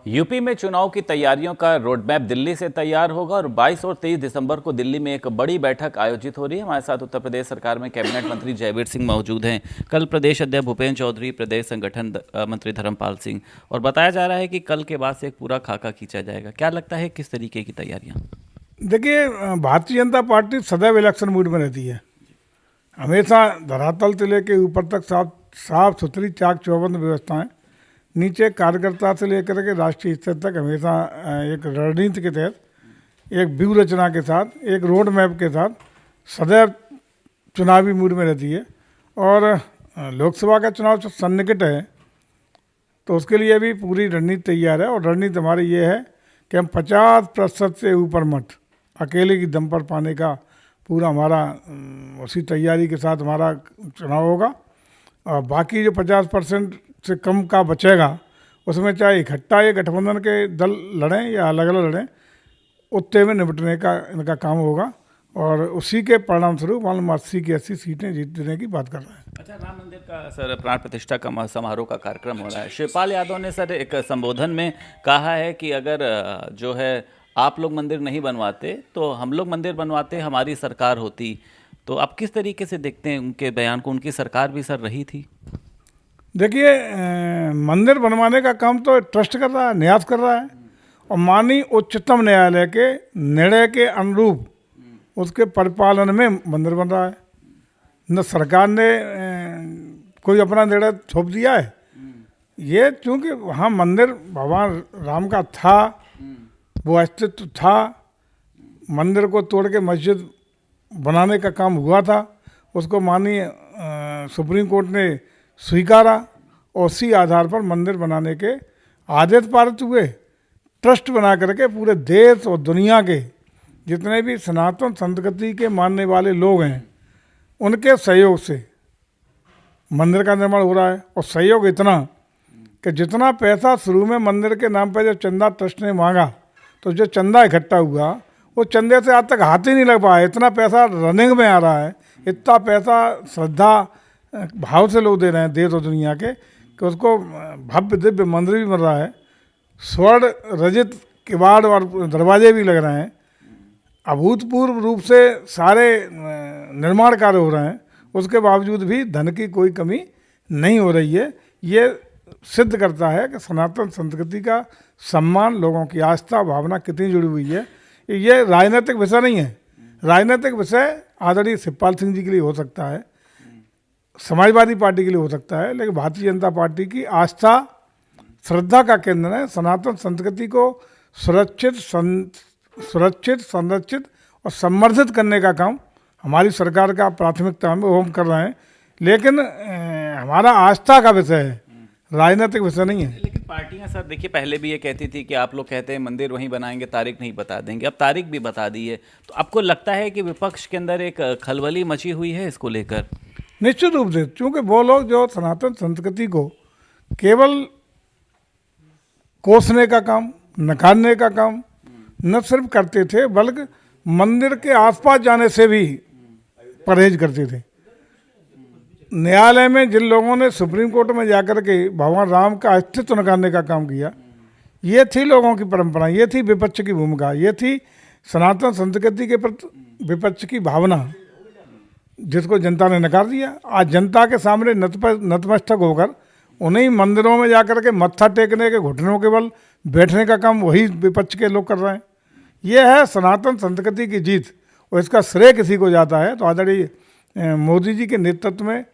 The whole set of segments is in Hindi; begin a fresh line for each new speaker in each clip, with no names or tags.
यूपी में चुनाव की तैयारियों का रोड मैप दिल्ली से तैयार होगा और 22 और 23 दिसंबर को दिल्ली में एक बड़ी बैठक आयोजित हो रही है। हमारे साथ उत्तर प्रदेश सरकार में कैबिनेट मंत्री जयवीर सिंह मौजूद हैं, कल प्रदेश अध्यक्ष भूपेन्द्र चौधरी, प्रदेश संगठन मंत्री धर्मपाल सिंह, और बताया जा रहा है कि कल के बाद से एक पूरा खाका खींचा जाएगा। क्या लगता है किस तरीके की तैयारियाँ?
देखिए, भारतीय जनता पार्टी सदैव इलेक्शन मूड में रहती है। हमेशा धरातल से लेके ऊपर तक साफ साफ सुथरी चाक चौबंद व्यवस्थाएं, नीचे कार्यकर्ता से लेकर के राष्ट्रीय स्तर तक हमेशा एक रणनीति के तहत, एक व्यूह रचना के साथ, एक रोड मैप के साथ सदैव चुनावी मूड में रहती है। और लोकसभा का चुनाव जो सन्निकट है तो उसके लिए भी पूरी रणनीति तैयार है। और रणनीति हमारी ये है कि हम 50% से ऊपर मत अकेले की दम पर पाने का पूरा हमारा उसी तैयारी के साथ हमारा चुनाव होगा। और बाकी जो 50% से कम का बचेगा उसमें चाहे इकट्ठा या गठबंधन के दल लड़ें या अलग अलग लड़ें, उत्ते में निपटने का इनका काम होगा। और उसी के परिणाम स्वरूप मान 80 की 80 सीटें जीतने की बात कर रहे हैं।
अच्छा, राम मंदिर का सर प्राण प्रतिष्ठा का समारोह का कार्यक्रम हो रहा है। शिवपाल यादव ने सर एक संबोधन में कहा है कि अगर जो है आप लोग मंदिर नहीं बनवाते तो हम लोग मंदिर बनवाते, हमारी सरकार होती। तो आप किस तरीके से देखते हैं उनके बयान को? उनकी सरकार भी सर रही थी।
देखिए, मंदिर बनवाने का काम तो ट्रस्ट कर रहा है, न्यास कर रहा है, और माननीय उच्चतम न्यायालय के निर्णय के अनुरूप उसके परिपालन में मंदिर बन रहा है। न सरकार ने कोई अपना निर्णय थोप दिया है। ये चूँकि वहाँ मंदिर भगवान राम का था, वो अस्तित्व था, मंदिर को तोड़ के मस्जिद बनाने का काम हुआ था, उसको माननीय सुप्रीम कोर्ट ने स्वीकारा और उसी आधार पर मंदिर बनाने के आदेश पारित हुए। ट्रस्ट बना करके पूरे देश और दुनिया के जितने भी सनातन संस्कृति के मानने वाले लोग हैं उनके सहयोग से मंदिर का निर्माण हो रहा है। और सहयोग इतना कि जितना पैसा शुरू में मंदिर के नाम पर जब चंदा ट्रस्ट ने मांगा तो जो चंदा इकट्ठा हुआ वो चंदे से आज तक हाथ ही नहीं लग पाया। इतना पैसा रनिंग में आ रहा है, इतना पैसा श्रद्धा भाव से लोग दे रहे हैं देश और दुनिया के, कि उसको भव्य दिव्य मंदिर भी बन रहा है, स्वर्ण रजित किवाड़ और दरवाजे भी लग रहे हैं, अभूतपूर्व रूप से सारे निर्माण कार्य हो रहे हैं। उसके बावजूद भी धन की कोई कमी नहीं हो रही है। ये सिद्ध करता है कि सनातन संस्कृति का सम्मान, लोगों की आस्था भावना कितनी जुड़ी हुई है। ये राजनीतिक विषय नहीं है। राजनीतिक विषय आदरणीय शिवपाल सिंह जी के लिए हो सकता है, समाजवादी पार्टी के लिए हो सकता है, लेकिन भारतीय जनता पार्टी की आस्था श्रद्धा का केंद्र है। सनातन संस्कृति को सुरक्षित, संरक्षित और संवर्धित करने का काम हमारी सरकार का प्राथमिकता में वो हम कर रहे हैं। लेकिन हमारा आस्था का विषय है, राजनीतिक विषय नहीं है।
लेकिन पार्टियां सर देखिए पहले भी ये कहती थी कि आप लोग कहते हैं मंदिर वहीं बनाएंगे, तारीख नहीं बता देंगे, अब तारीख भी बता दी है। तो आपको लगता है कि विपक्ष के अंदर एक खलबली मची हुई है इसको लेकर?
निश्चित रूप से, क्योंकि वो लोग जो सनातन संस्कृति को केवल कोसने का काम, नकारने का काम न सिर्फ करते थे बल्कि मंदिर के आसपास जाने से भी परहेज करते थे। न्यायालय में जिन लोगों ने सुप्रीम कोर्ट में जाकर के भगवान राम का अस्तित्व नकारने का काम किया, ये थी लोगों की परंपरा, ये थी विपक्ष की भूमिका, ये थी सनातन संस्कृति के प्रति विपक्ष की भावना, जिसको जनता ने नकार दिया। आज जनता के सामने नतमस्तक होकर उन्हीं मंदिरों में जाकर के मत्था टेकने के, घुटनों के बल बैठने का काम वही विपक्ष के लोग कर रहे हैं। ये है सनातन संस्कृति की जीत, और इसका श्रेय किसी को जाता है तो आदरणीय मोदी जी के नेतृत्व में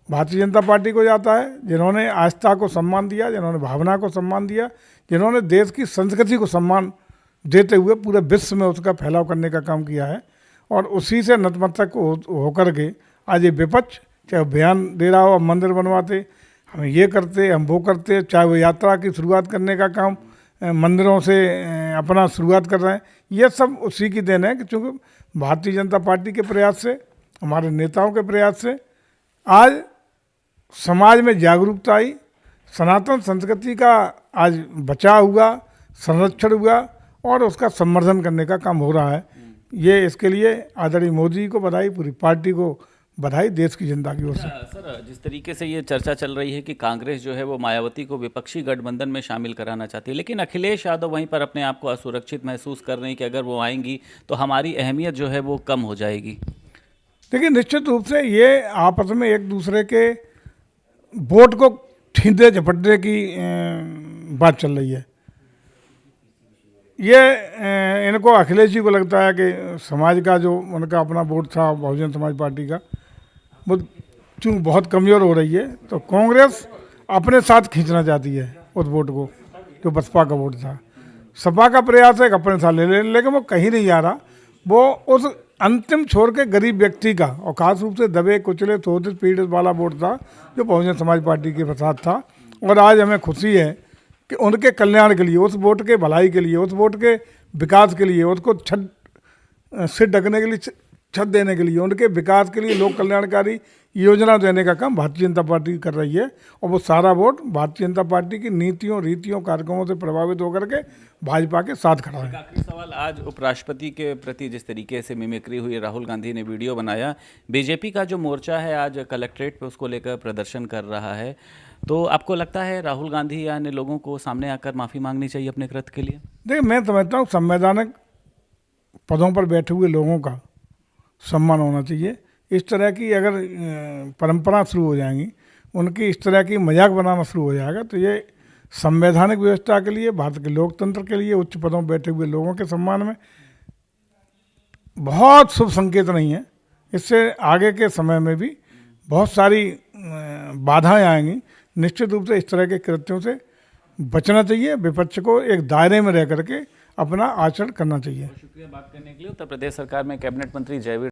भारतीय जनता पार्टी को जाता है, जिन्होंने आस्था को सम्मान दिया, जिन्होंने भावना को सम्मान दिया, जिन्होंने देश की संस्कृति को सम्मान देते हुए पूरे विश्व में उसका फैलाव करने का काम किया है। और उसी से नतमस्तक होकर के आज ये विपक्ष चाहे बयान दे रहा हो, हम मंदिर बनवाते, हम ये करते, हम वो करते, चाहे वो यात्रा की शुरुआत करने का काम मंदिरों से अपना शुरुआत कर रहे हैं, ये सब उसी की देन है कि चूँकि भारतीय जनता पार्टी के प्रयास से, हमारे नेताओं के प्रयास से आज समाज में जागरूकता आई, सनातन संस्कृति का आज बचाव हुआ, संरक्षण हुआ और उसका संवर्धन करने का काम हो रहा है। ये इसके लिए आदरणीय मोदी जी को बधाई, पूरी पार्टी को बधाई देश की जनता की ओर से।
सर, जिस तरीके से ये चर्चा चल रही है कि कांग्रेस जो है वो मायावती को विपक्षी गठबंधन में शामिल कराना चाहती है, लेकिन अखिलेश यादव वहीं पर अपने आप को असुरक्षित महसूस कर रहे हैं कि अगर वो आएंगी तो हमारी अहमियत जो है वो कम हो जाएगी।
देखिए, निश्चित रूप से ये आपस में एक दूसरे के वोट को छीनते झपटने की बात चल रही है। ये इनको अखिलेश जी को लगता है कि समाज का जो उनका अपना वोट था बहुजन समाज पार्टी का, वो चूँकि बहुत कमज़ोर हो रही है, तो कांग्रेस अपने साथ खींचना चाहती है उस वोट को, जो बसपा का वोट था। सपा का प्रयास है कि अपने साथ ले ले, लेकिन वो कहीं नहीं जा रहा। वो उस अंतिम छोर के गरीब व्यक्ति का, और खास रूप से दबे कुचले शोषित पीड़ित वाला वोट था जो बहुजन समाज पार्टी के साथ था। और आज हमें खुशी है कि उनके कल्याण के लिए, उस वोट के भलाई के लिए, उस वोट के विकास के लिए, उसको छत से ढकने के लिए, छत देने के लिए, उनके विकास के लिए लोक कल्याणकारी योजना देने का काम भारतीय जनता पार्टी कर रही है। और वो सारा वोट भारतीय जनता पार्टी की नीतियों, रीतियों, कार्यक्रमों से प्रभावित होकर के भाजपा के साथ खड़ा है।
आखिरी सवाल, आज उपराष्ट्रपति के प्रति जिस तरीके से मिमिक्री हुई, राहुल गांधी ने वीडियो बनाया, बीजेपी का जो मोर्चा है आज कलेक्ट्रेट पे उसको लेकर प्रदर्शन कर रहा है, तो आपको लगता है राहुल गांधी या अन्य लोगों को सामने आकर माफ़ी मांगनी चाहिए अपने कृत्य के लिए?
देखिए, मैं समझता हूँ संवैधानिक पदों पर बैठे हुए लोगों का सम्मान होना चाहिए। इस तरह की अगर परंपरा शुरू हो जाएंगी, उनकी इस तरह की मजाक बनाना शुरू हो जाएगा, तो ये संवैधानिक व्यवस्था के लिए, भारत के लोकतंत्र के लिए, उच्च पदों पर बैठे हुए लोगों के सम्मान में बहुत शुभ संकेत नहीं है। इससे आगे के समय में भी बहुत सारी बाधाएं आएंगी। निश्चित रूप से इस तरह के कृत्यों से बचना चाहिए। विपक्ष को एक दायरे में रह करके अपना आचरण करना चाहिए।
शुक्रिया बात करने के लिए। उत्तर प्रदेश सरकार में कैबिनेट मंत्री जयवीर